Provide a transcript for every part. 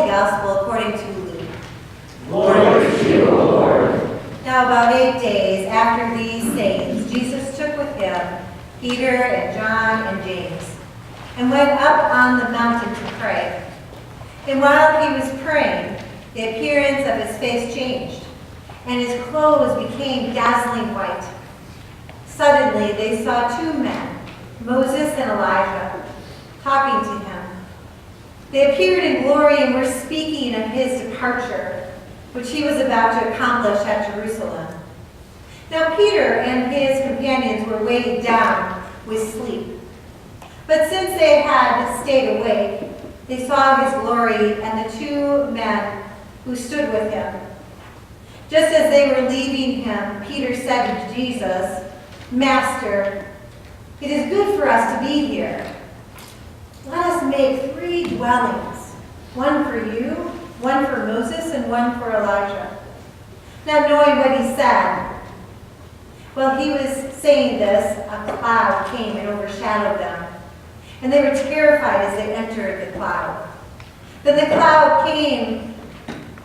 Gospel according to Luke. Glory to you, O Lord. Now about 8 days after these sayings, Jesus took with him Peter and John and James, and went up on the mountain to pray. And while he was praying, the appearance of his face changed, and his clothes became dazzling white. Suddenly they saw two men, Moses and Elijah, talking to him. They appeared in glory and were speaking of his departure, which he was about to accomplish at Jerusalem. Now Peter and his companions were weighed down with sleep. But since they had stayed awake, they saw his glory and the two men who stood with him. Just as they were leaving him, Peter said to Jesus, "Master, it is good for us to be here. Let us make 3 dwellings, one for you, one for Moses, and one for Elijah." Not knowing what he said, while he was saying this, a cloud came and overshadowed them, and they were terrified as they entered the cloud.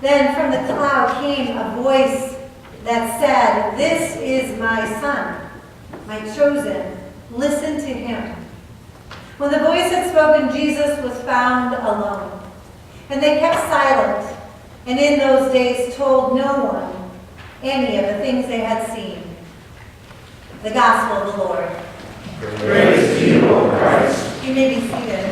Then from the cloud came a voice that said, "This is my son, my chosen. Listen to him." When the voice had spoken, Jesus was found alone. And they kept silent, and in those days told no one any of the things they had seen. The Gospel of the Lord. Praise to you, O Christ. You may be seated.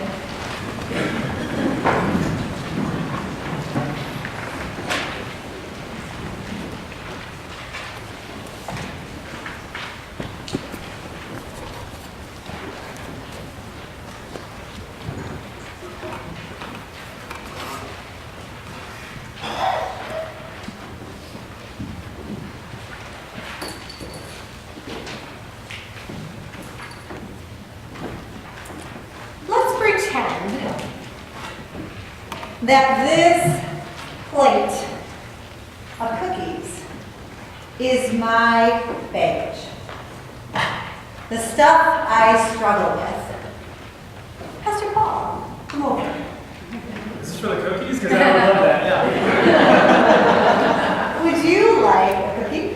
That this plate of cookies is my baggage. The stuff I struggle with. Pastor Paul, come over. This is for the cookies? Because I would love that, yeah. Would you like a cookie?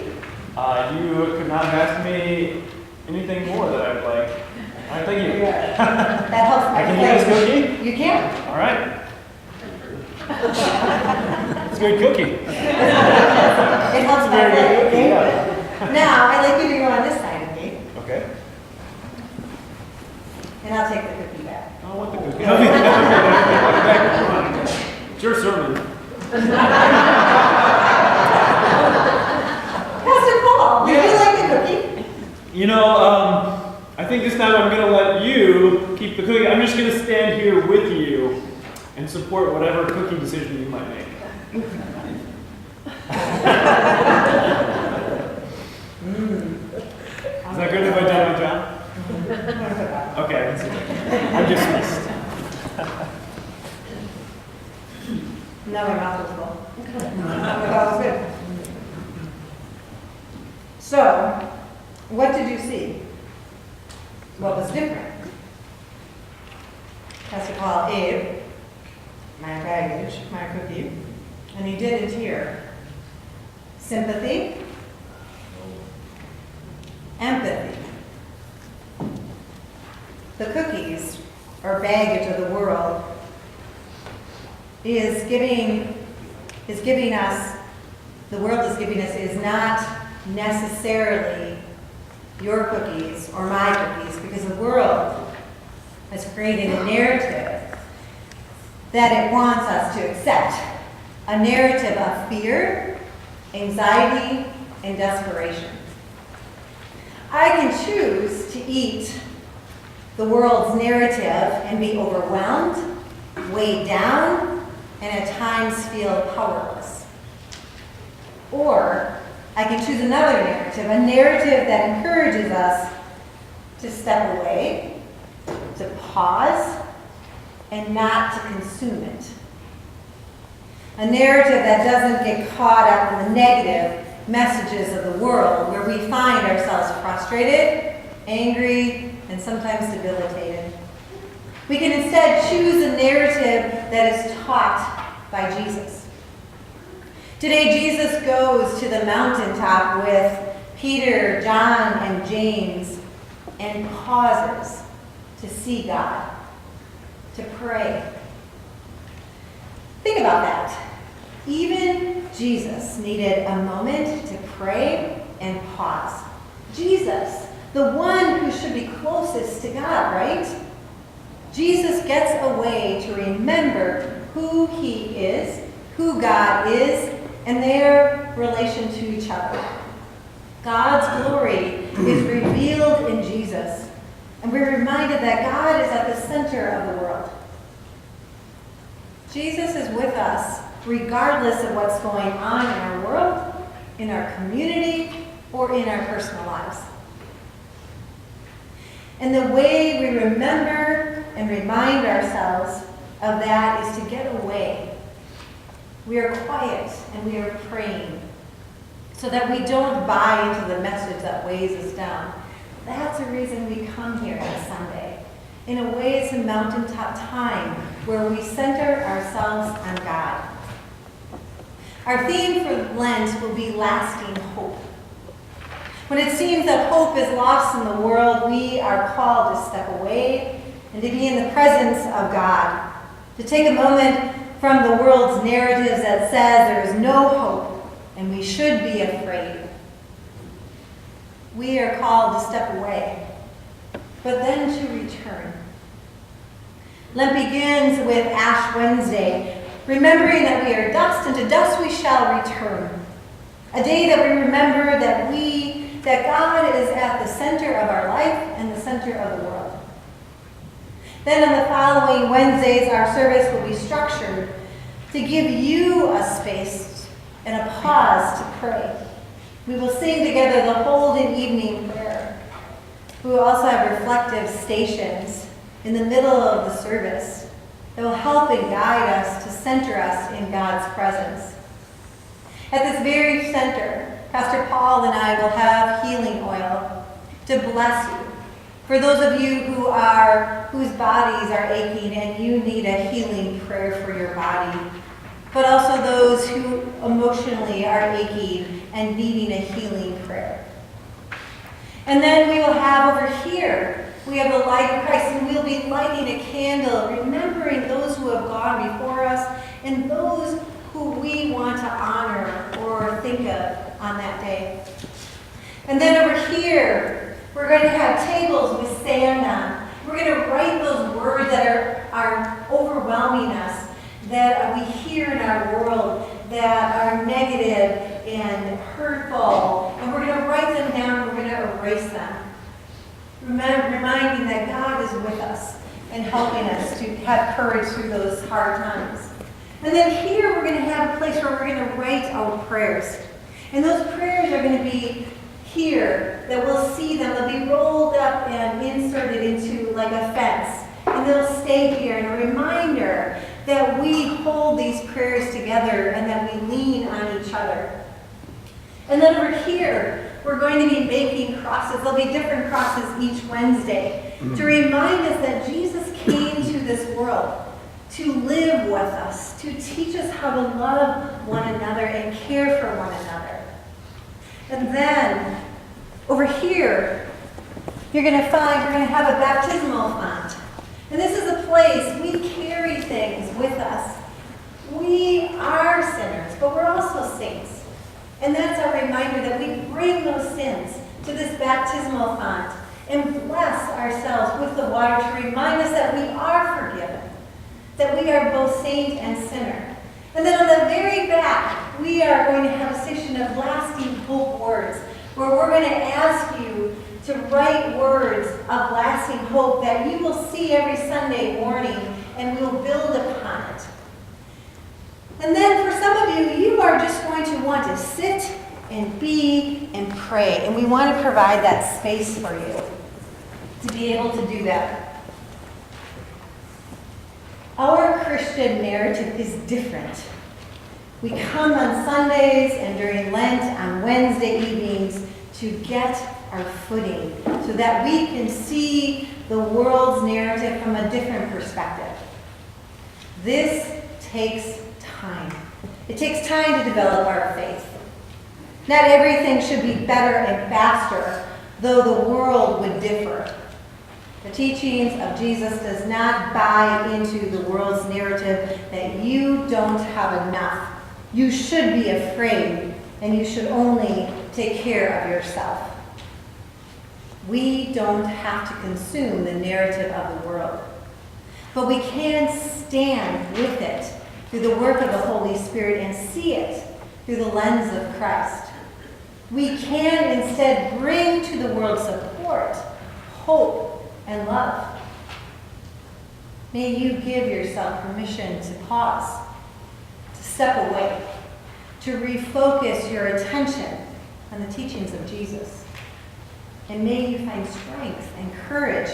You could not have asked me anything more that I would like. All right, thank you. That helps my I can get this cookie? You can. All right. It's a good cookie. It helps my Very good plate. cookie, yeah. Now, I'd like you to go on this side of me, Okay. and I'll take the cookie back. I want the cookie. It's your sermon. Pastor Paul, would you like the cookie? You know, I think this time I'm going to let you keep the cookie. I'm just going to stand here with you and support whatever cookie decision you might make. Is that good if I do my job? Okay, I'm dismissed. Now my mouth is full. That was good. So, what did you see? What was different? Pastor Paul ate my baggage, my cookie, and he did it here. Sympathy, empathy. The cookies, or baggage of the world, is giving us, the world is giving us, is not necessarily your cookies or my cookies, because the world has created a narrative that it wants us to accept. A narrative of fear, anxiety, and desperation. I can choose to eat the world's narrative and be overwhelmed, weighed down, and at times feel powerless. Or I can choose another narrative, a narrative that encourages us to step away, to pause, and not to consume it. A narrative that doesn't get caught up in the negative messages of the world, where we find ourselves frustrated, angry, and sometimes debilitated. We can instead choose a narrative that is taught by Jesus. Today, Jesus goes to the mountaintop with Peter, John, and James and pauses to see God, to pray. Think about that. Even Jesus needed a moment to pray and pause. Jesus, the one who should be closest to God, right? Jesus gets away to remember who he is, who God is, and their relation to each other. God's glory is revealed in Jesus, and we're reminded that God is at the center of the world. Jesus is with us regardless of what's going on in our world, in our community, or in our personal lives. And the way we remember and remind ourselves of that is to get away. We are quiet and we are praying so that we don't buy into the message that weighs us down. That's the reason we come here on Sunday. In a way, it's a mountaintop time where we center ourselves on God. Our theme for Lent will be lasting hope. When it seems that hope is lost in the world, we are called to step away and to be in the presence of God, to take a moment from the world's narratives that says there is no hope and we should be afraid. We are called to step away, but then to return. Lent begins with Ash Wednesday, remembering that we are dust, and to dust we shall return. A day that we remember that God is at the center of our life and the center of the world. Then on the following Wednesdays, our service will be structured to give you a space and a pause to pray. We will sing together the Holden Evening Prayer. We will also have reflective stations in the middle of the service that will help and guide us to center us in God's presence. At this very center, Pastor Paul and I will have healing oil to bless you. For those of you whose bodies are aching and you need a healing prayer for your body, but also those who emotionally are aching and needing a healing prayer. And then we will have over here, we have the light of Christ, and we'll be lighting a candle, remembering those who have gone before us and those who we want to honor or think of on that day. And then over here, we're going to have tables with sand on. We're going to write those words that are overwhelming us, that we hear in our world, that are negative and hurtful. And we're going to write them down, we're going to erase them. Reminding that God is with us and helping us to have courage through those hard times. And then here we're going to have a place where we're going to write our prayers. And those prayers are going to be here, that we'll see them. They'll be rolled up and inserted into like a fence. And they'll stay here, and a reminder that we hold these prayers together and that we lean on each other. And then over here, we're going to be making crosses. There'll be different crosses each Wednesday to remind us that Jesus came to this world to live with us, to teach us how to love one another and care for one another. And then over here, you're going to find we're going to have a baptismal font. And this is a place we carry things with us. We are sinners, but we're also saints. And that's our reminder that we bring those sins to this baptismal font and bless ourselves with the water to remind us that we are forgiven, that we are both saint and sinner. And then on the very back, we are going to have a section of lasting hope words, where we're going to ask you to write words of lasting hope that you will see every Sunday morning, and we'll build upon it. And then for some of you, you are just going to want to sit and be and pray. And we want to provide that space for you to be able to do that. Our Christian narrative is different. We come on Sundays and during Lent on Wednesday evenings to get our footing so that we can see the world's narrative from a different perspective. This takes time. time. It takes time to develop our faith. Not everything should be better and faster, though the world would differ. The teachings of Jesus does not buy into the world's narrative that you don't have enough. You should be afraid, and you should only take care of yourself. We don't have to consume the narrative of the world, but we can stand with it through the work of the Holy Spirit and see it through the lens of Christ. We can instead bring to the world support, hope, and love. May you give yourself permission to pause, to step away, to refocus your attention on the teachings of Jesus. And may you find strength and courage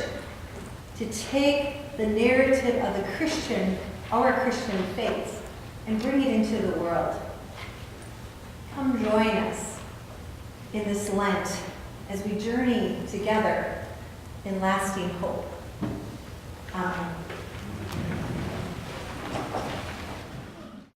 to take the narrative of the Christian, our Christian faith, and bring it into the world. Come join us in this Lent as we journey together in lasting hope. Amen.